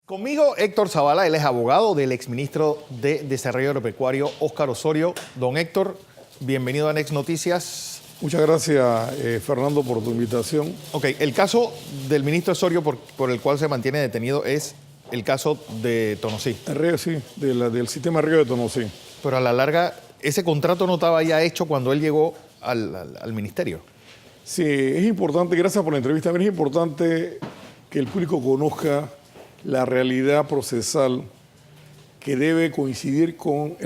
Conmigo Héctor Zavala, él es abogado del exministro de Desarrollo Agropecuario, Óscar Osorio. Don Héctor, bienvenido a Next Noticias. Muchas gracias, Fernando, por tu invitación. Ok, el caso del ministro Osorio por el cual se mantiene detenido es el caso de Tonosí. El riego, sí, del sistema de riego de Tonosí. Pero a la larga, ese contrato no estaba ya hecho cuando él llegó al ministerio. Sí, es importante, gracias por la entrevista, es importante que el público conozca la realidad procesal que debe coincidir con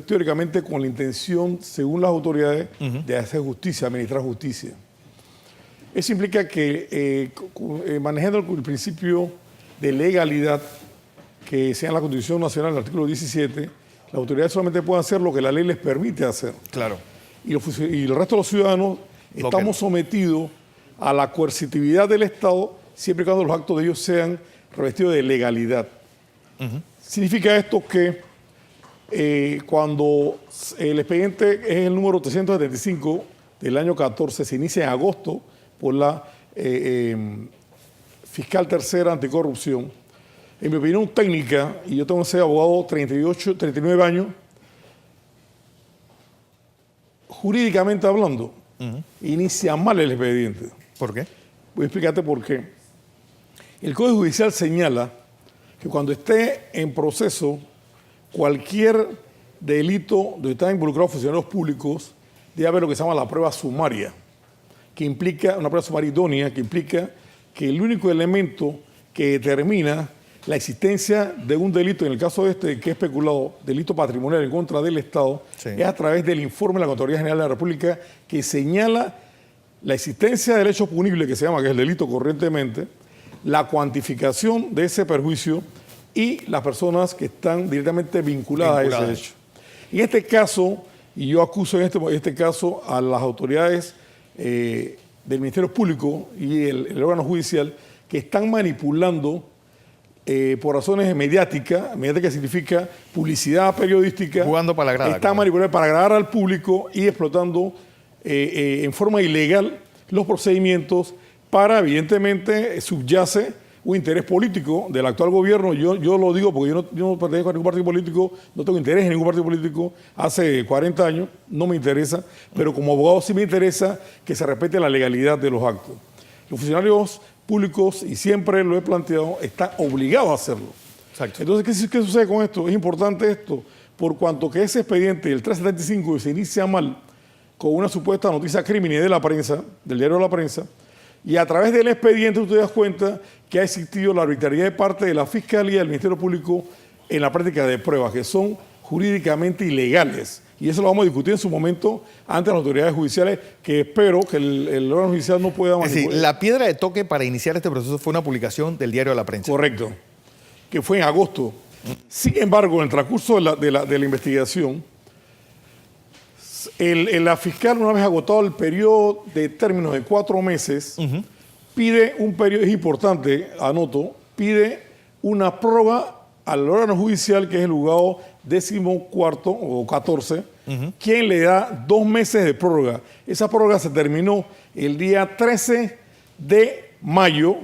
teóricamente con la intención, según las autoridades, de hacer justicia, administrar justicia. Eso implica que manejando el principio de legalidad que sea en la Constitución Nacional, el artículo 17, las autoridades solamente pueden hacer lo que la ley les permite hacer. Claro. Y el resto de los ciudadanos estamos sometidos a la coercitividad del Estado siempre y cuando los actos de ellos sean revestidos de legalidad. Significa esto que cuando el expediente es el número 375 del año 14, se inicia en agosto por la fiscal tercera anticorrupción. En mi opinión técnica, y yo tengo que ser abogado 39 años, jurídicamente hablando, inicia mal el expediente. ¿Por qué? Voy a explicarte por qué. El Código Judicial señala que cuando esté en proceso cualquier delito donde están involucrados funcionarios públicos, debe haber lo que se llama la prueba sumaria, que implica una prueba sumaria idónea, que implica que el único elemento que determina la existencia de un delito, en el caso este que es especulado, delito patrimonial en contra del Estado, sí, es a través del informe de la Contraloría General de la República que señala la existencia del hecho punible que se llama, que es el delito corrientemente, la cuantificación de ese perjuicio y las personas que están directamente vinculadas a ese hecho. En este caso, y yo acuso en este caso a las autoridades del Ministerio Público y el órgano judicial que están manipulando por razones mediáticas, mediática significa publicidad periodística, jugando para la grada, están manipulando para agradar al público y explotando en forma ilegal los procedimientos para, evidentemente, subyace un interés político del actual gobierno. Yo lo digo porque yo no pertenezco a ningún partido político, no tengo interés en ningún partido político hace 40 años, no me interesa, pero como abogado sí me interesa que se respete la legalidad de los actos. Los funcionarios públicos, y siempre lo he planteado, están obligados a hacerlo. Exacto. Entonces, ¿qué sucede con esto? Es importante esto, por cuanto que ese expediente, el 375, se inicia mal con una supuesta noticia criminal de la prensa, del diario de la prensa, y a través del expediente usted das cuenta que ha existido la arbitrariedad de parte de la Fiscalía y del Ministerio Público en la práctica de pruebas, que son jurídicamente ilegales. Y eso lo vamos a discutir en su momento ante las autoridades judiciales, que espero que el órgano judicial no pueda manipular. Es decir, la piedra de toque para iniciar este proceso fue una publicación del diario de la prensa. Correcto, que fue en agosto. Sin embargo, en el transcurso de la investigación, la fiscal, una vez agotado el periodo de términos de 4 meses, pide un periodo, es importante, anoto, pide una prórroga al órgano judicial, que es el juzgado 14º o 14, quien le da 2 meses de prórroga. Esa prórroga se terminó el día 13 de mayo,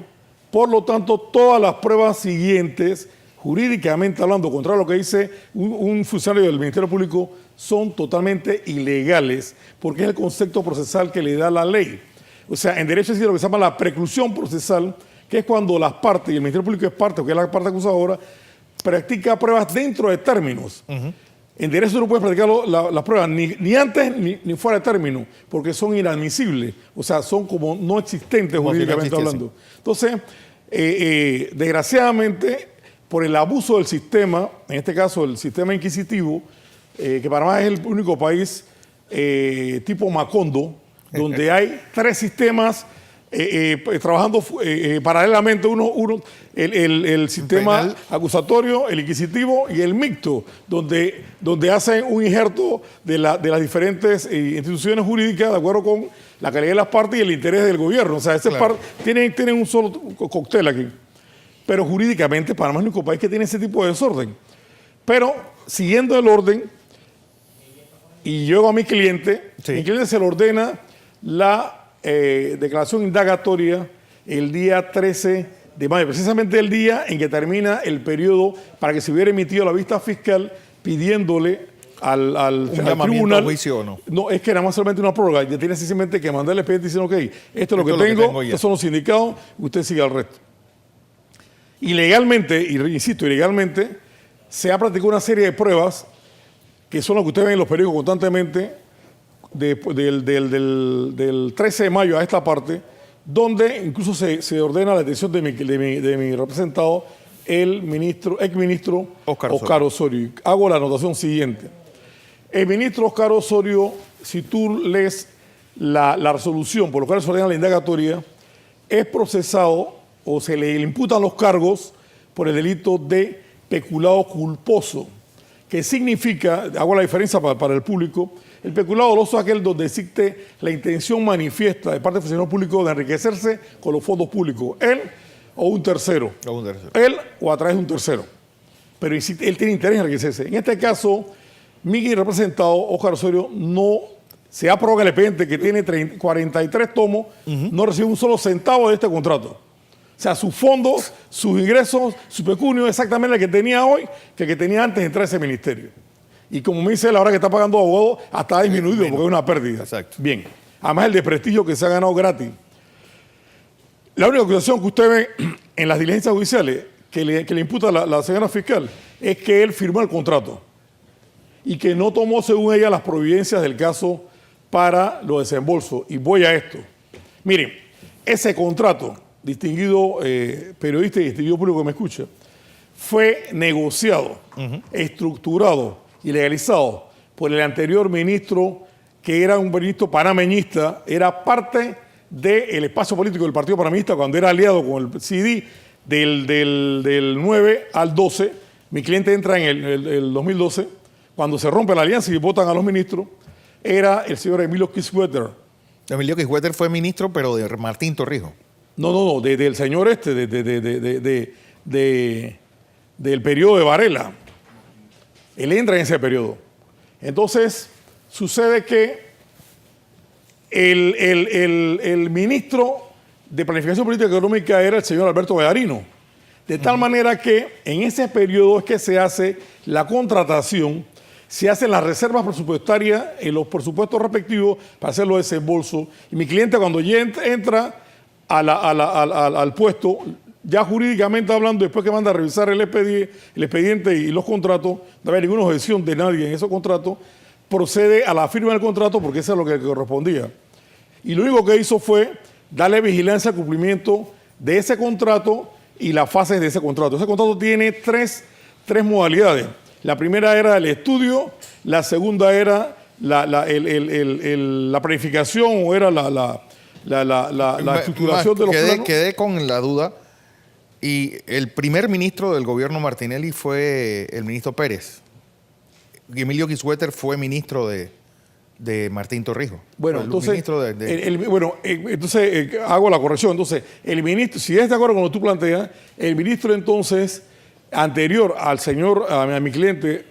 por lo tanto, todas las pruebas siguientes, jurídicamente hablando, contrario a lo que dice un funcionario del Ministerio Público, son totalmente ilegales, porque es el concepto procesal que le da la ley. O sea, en derecho existe lo que se llama la preclusión procesal, que es cuando las partes, y el Ministerio Público es parte, que es la parte acusadora, practica pruebas dentro de términos. En derecho no puedes practicar las pruebas ni antes ni fuera de término, porque son inadmisibles, o sea, son como no existentes jurídicamente hablando. Entonces, desgraciadamente, por el abuso del sistema, en este caso el sistema inquisitivo, que Panamá es el único país tipo Macondo, donde hay 3 sistemas trabajando paralelamente, el sistema penal, acusatorio, el inquisitivo y el mixto, donde hacen un injerto de las diferentes instituciones jurídicas de acuerdo con la calidad de las partes y el interés del gobierno. O sea, claro, tienen un solo cóctel aquí. Pero jurídicamente Panamá es el único país que tiene ese tipo de desorden. Pero siguiendo el orden, y llego a mi cliente, mi cliente se le ordena la declaración indagatoria el día 13 de mayo, precisamente el día en que termina el periodo para que se hubiera emitido la vista fiscal pidiéndole al tribunal. A juicio, ¿o no? No, es que era más solamente una prórroga. Ya tiene simplemente que mandarle expediente diciendo, ok, esto es lo que tengo, estos son los sindicados, usted sigue al resto. Ilegalmente, y insisto, ilegalmente, se ha practicado una serie de pruebas que son las que ustedes ven en los periódicos constantemente, del 13 de mayo a esta parte, donde incluso se ordena la detención de mi representado, el exministro Óscar Osorio. Hago la anotación siguiente. El ministro Óscar Osorio, si tú lees la resolución por lo cual se ordena la indagatoria, es procesado o se le imputan los cargos por el delito de peculado culposo, que significa, hago la diferencia para el público, el peculado doloso es aquel donde existe la intención manifiesta de parte del funcionario público de enriquecerse con los fondos públicos, él o un tercero, él o a través de un tercero, pero él tiene interés en enriquecerse. En este caso, mi representado, Óscar Osorio, no se ha probado el expediente que tiene 43 tomos, no recibe un solo centavo de este contrato. O sea, sus fondos, sus ingresos, su pecunio, exactamente el que tenía hoy que el que tenía antes de entrar a ese ministerio. Y como me dice, la hora que está pagando abogado hasta ha disminuido porque es una pérdida. Exacto. Bien. Además, el desprestigio que se ha ganado gratis. La única acusación que usted ve en las diligencias judiciales que le imputa la señora fiscal es que él firmó el contrato y que no tomó, según ella, las providencias del caso para los desembolsos. Y voy a esto. Miren, ese contrato, distinguido periodista y distinguido público que me escucha, fue negociado, estructurado y legalizado por el anterior ministro, que era un ministro panameñista, era parte del espacio político del Partido Panameñista cuando era aliado con el CD del 9 al 12. Mi cliente entra en el 2012, cuando se rompe la alianza y votan a los ministros, era el señor Emilio Kieswetter. Emilio Kieswetter fue ministro, pero de Martín Torrijos. No, del señor del periodo de Varela. Él entra en ese periodo. Entonces, sucede que el ministro de Planificación Política y Económica era el señor Alberto Vallarino. De tal manera que en ese periodo es que se hace la contratación, se hacen las reservas presupuestarias en los presupuestos respectivos para hacer los desembolsos. Y mi cliente, cuando ya entra al puesto, ya jurídicamente hablando, después que manda a revisar el expediente y los contratos, no había ninguna objeción de nadie en esos contratos, procede a la firma del contrato porque eso es lo que correspondía. Y lo único que hizo fue darle vigilancia al cumplimiento de ese contrato y las fases de ese contrato. Ese contrato tiene tres modalidades. La primera era el estudio, la segunda era la planificación o era la estructuración de los planos. Quedé con la duda. Y el primer ministro del gobierno Martinelli fue el ministro Pérez. Emilio Kieswetter fue ministro de Martín Torrijos. Bueno, entonces, entonces hago la corrección. Entonces, el ministro, si es de acuerdo con lo que tú planteas, el ministro entonces, anterior al señor, a mi cliente,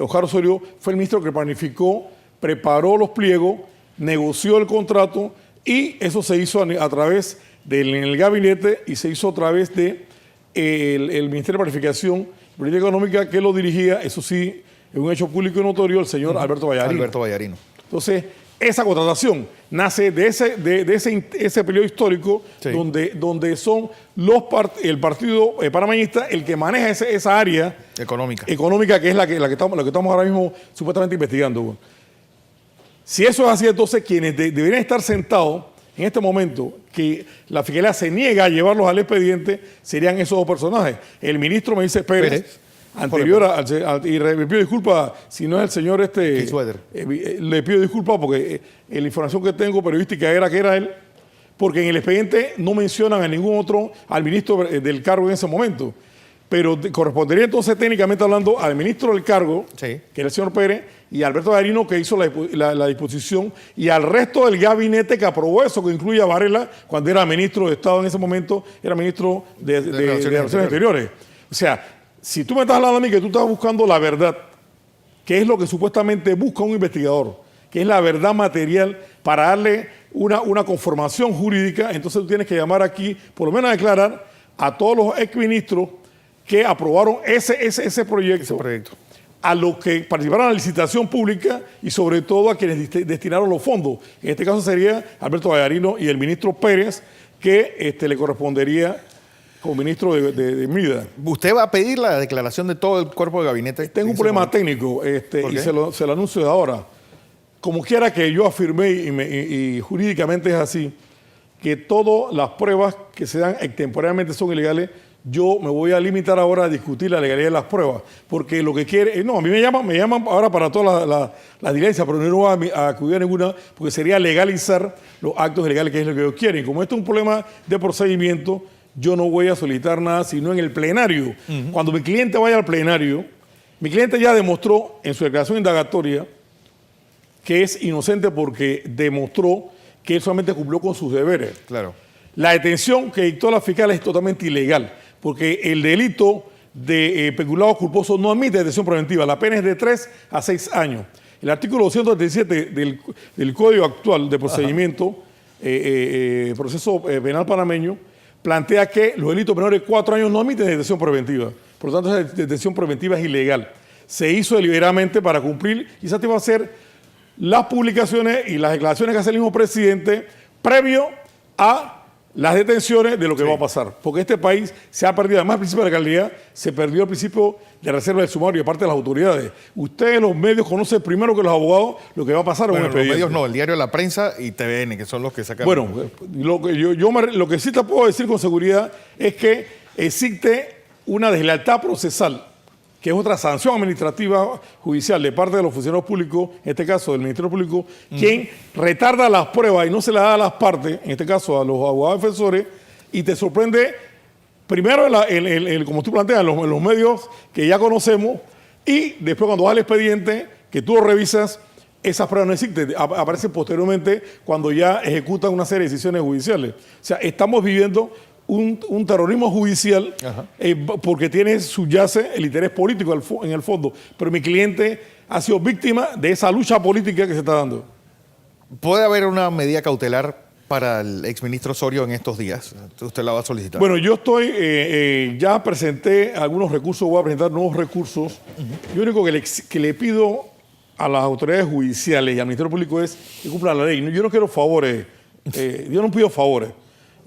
Óscar Osorio, fue el ministro que planificó, preparó los pliegos, negoció el contrato y eso se hizo a través del gabinete y se hizo a través de el Ministerio de Planificación y Política Económica, que lo dirigía, eso sí, es un hecho público y notorio, el señor Alberto Vallarino. Entonces, esa contratación nace de ese periodo histórico, sí, donde son el partido panameñista el que maneja esa área económica que es la que estamos ahora mismo supuestamente investigando. Si eso es así, entonces quienes deberían estar sentados en este momento, que la Fiscalía se niega a llevarlos al expediente, serían esos dos personajes. El ministro me dice Pérez anterior y le pido disculpas si no es el señor le pido disculpas porque la información que tengo periodística era que era él, porque en el expediente no mencionan a ningún otro, al ministro del cargo en ese momento. Pero correspondería entonces técnicamente hablando al ministro del cargo, sí, que era el señor Pérez, y a Alberto Vallarino, que hizo la disposición, y al resto del gabinete que aprobó eso, que incluye a Varela, cuando era ministro de Estado en ese momento, era ministro de Relaciones Exteriores. O sea, si tú me estás hablando a mí que tú estás buscando la verdad, que es lo que supuestamente busca un investigador, que es la verdad material para darle una conformación jurídica, entonces tú tienes que llamar aquí, por lo menos a declarar a todos los exministros que aprobaron ese proyecto, a los que participaron en la licitación pública y sobre todo a quienes destinaron los fondos. En este caso sería Alberto Vallarino y el ministro Pérez, que le correspondería como ministro de MIDA. ¿Usted va a pedir la declaración de todo el cuerpo de gabinete? Tengo un problema técnico y se lo anuncio de ahora. Como quiera que yo afirmé y jurídicamente es así, que todas las pruebas que se dan extemporáneamente son ilegales, yo me voy a limitar ahora a discutir la legalidad de las pruebas, porque lo que quiere, no, a mí me llaman ahora para todas las diligencias, pero no voy a acudir a ninguna, porque sería legalizar los actos ilegales, que es lo que ellos quieren. Como esto es un problema de procedimiento, yo no voy a solicitar nada, sino en el plenario. Cuando mi cliente vaya al plenario, mi cliente ya demostró en su declaración indagatoria que es inocente porque demostró que él solamente cumplió con sus deberes. Claro. La detención que dictó la fiscal es totalmente ilegal, porque el delito de peculado culposo no admite detención preventiva. La pena es de 3 a 6 años. El artículo 237 del Código actual de procedimiento, proceso penal panameño, plantea que los delitos menores de 4 años no admiten detención preventiva. Por lo tanto, esa detención preventiva es ilegal. Se hizo deliberadamente para cumplir y satisfacer las publicaciones y las declaraciones que hace el mismo presidente previo a las detenciones de lo que va a pasar. Porque este país se ha perdido, además del principio de legalidad, se perdió el principio de reserva del sumario de parte de las autoridades. Ustedes, los medios, conocen primero que los abogados lo que va a pasar en un expediente. Los medios no, el diario La Prensa y TVN, que son los que sacan. Bueno, lo que sí te puedo decir con seguridad es que existe una deslealtad procesal, que es otra sanción administrativa judicial de parte de los funcionarios públicos, en este caso del Ministerio Público, quien retarda las pruebas y no se las da a las partes, en este caso a los abogados defensores, y te sorprende, primero, como tú planteas, en los medios que ya conocemos, y después cuando vas al expediente, que tú lo revisas, esas pruebas no existen, aparecen posteriormente cuando ya ejecutan una serie de decisiones judiciales. O sea, estamos viviendo un terrorismo judicial porque subyace el interés político en el fondo. Pero mi cliente ha sido víctima de esa lucha política que se está dando. ¿Puede haber una medida cautelar para el exministro Osorio en estos días? ¿Usted la va a solicitar? Bueno, yo ya presenté algunos recursos, voy a presentar nuevos recursos. Yo lo único que le pido a las autoridades judiciales y al Ministerio Público es que cumplan la ley. Yo no quiero favores, yo no pido favores.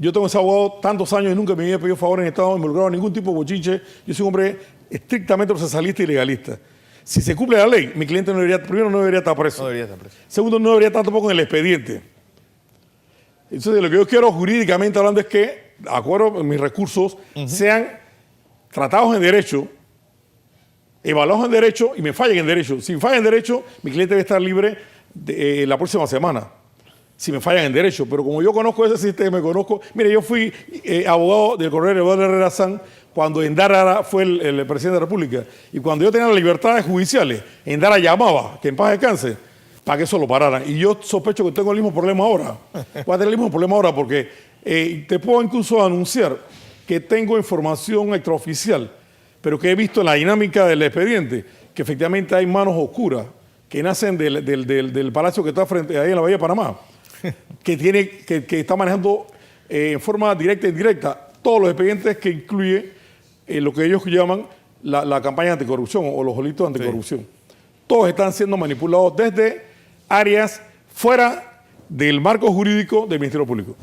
Yo tengo ese abogado tantos años y nunca me había pedido favores en estado involucrado en ningún tipo de bochinche. Yo soy un hombre estrictamente procesalista y legalista. Si se cumple la ley, mi cliente primero no debería estar preso. No debería estar preso. Segundo, no debería estar tampoco en el expediente. Entonces, lo que yo quiero jurídicamente hablando es que, de acuerdo con mis recursos, sean tratados en derecho, evaluados en derecho y me fallen en derecho. Si me fallan en derecho, mi cliente debe estar libre la próxima semana. Si me fallan en derecho, pero como yo conozco ese sistema, mire, yo fui abogado del coronel Eduardo Herrera Sanz cuando Endara fue el presidente de la República, y cuando yo tenía las libertades judiciales, Endara llamaba, que en paz descanse, para que eso lo pararan, y yo sospecho que tengo el mismo problema ahora, voy a tener el mismo problema ahora porque te puedo incluso anunciar que tengo información extraoficial, pero que he visto en la dinámica del expediente, que efectivamente hay manos oscuras que nacen del palacio que está frente ahí en la Bahía de Panamá, que está manejando en forma directa e indirecta todos los expedientes que incluye lo que ellos llaman la campaña anticorrupción o los delitos anticorrupción. Todos están siendo manipulados desde áreas fuera del marco jurídico del Ministerio Público.